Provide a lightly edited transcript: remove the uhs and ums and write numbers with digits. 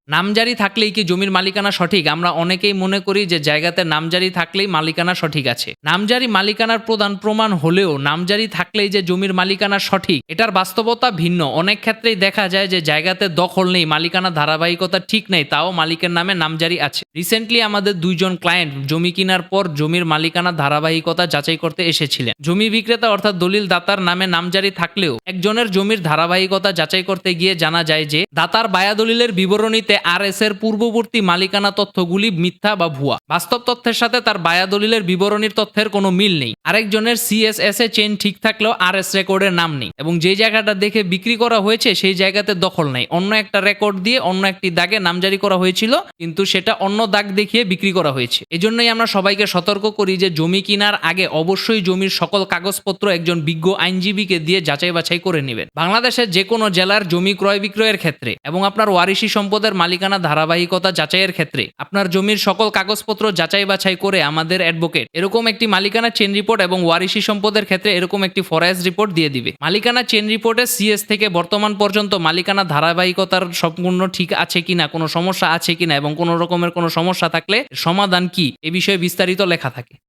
নামজারি থাকলেই কি জমির মালিকানা সঠিক? আমরা অনেকেই মনে করি যে জায়গাতে নামজারি থাকলেই মালিকানা সঠিক আছে। নামজারি মালিকানার প্রধান প্রমাণ হলেও নামজারি থাকলেই যে জমির মালিকানা সঠিক, এটার বাস্তবতা ভিন্ন। অনেক ক্ষেত্রেই দেখা যায় যে জায়গাতে দখল নেই, মালিকানা ধারাবাহিকতা ঠিক নেই, তাও মালিকের নামে নামজারি আছে। রিসেন্টলি আমাদের 2 জন ক্লায়েন্ট জমি কেনার পর জমির মালিকানা ধারাবাহিকতা যাচাই করতে এসেছিলেন। জমি বিক্রেতা অর্থাৎ দলিল দাতার নামে নামজারি থাকলেও একজনের জমির ধারাবাহিকতা যাচাই করতে গিয়ে জানা যায় যে দাতার বায়া দলিলের বিবরণীতে আরএস এর পূর্ববর্তী মালিকানা তথ্যগুলি মিথ্যা বা ভুয়া। বাস্তব তথ্যের সাথে তার বায়া দলিলের বিবরণীর তথ্যের কোনো মিল নেই। আরেকজনের সিএসএস এ চেইন ঠিক থাকলেও আরএস রেকর্ডের নাম নেই, এবং যে জায়গাটা দেখে বিক্রি করা হয়েছে সেই জায়গাতে দখল নেই। অন্য একটা রেকর্ড দিয়ে অন্য একটি দাগে নামজারি করা হয়েছিল, কিন্তু সেটা অন্য দাগ দেখিয়ে বিক্রি করা হয়েছে। এজন্যই আমরা সবাইকে সতর্ক করি যে জমি কেনার আগে অবশ্যই জমির সকল কাগজপত্র একজন বিজ্ঞ আইনজীবীকে দিয়ে যাচাই বাছাই করে নেবেন। বাংলাদেশের যে কোনো জেলার জমি ক্রয় বিক্রয়ের ক্ষেত্রে এবং আপনার ওয়ারিশি সম্পদের মালিকানা ধারাবাহিকতা যাচাইয়ের ক্ষেত্রে আপনার জমির সকল কাগজপত্র যাচাই বাছাই করে আমাদের অ্যাডভোকেট এরকম একটি মালিকানা চেন রিপোর্ট এবং ওয়ারিশি সম্পদের ক্ষেত্রে এরকম একটি ফরেস্ট রিপোর্ট দিয়ে দিবে। মালিকানা চেন রিপোর্টে সিএস থেকে বর্তমান পর্যন্ত মালিকানা ধারাবাহিকতার সম্পূর্ণ ঠিক আছে কিনা, কোনো সমস্যা আছে কিনা এবং কোনো রকমের কোনো সমস্যা থাকলে সমাধান কি, এ বিষয়ে বিস্তারিত লেখা থাকে।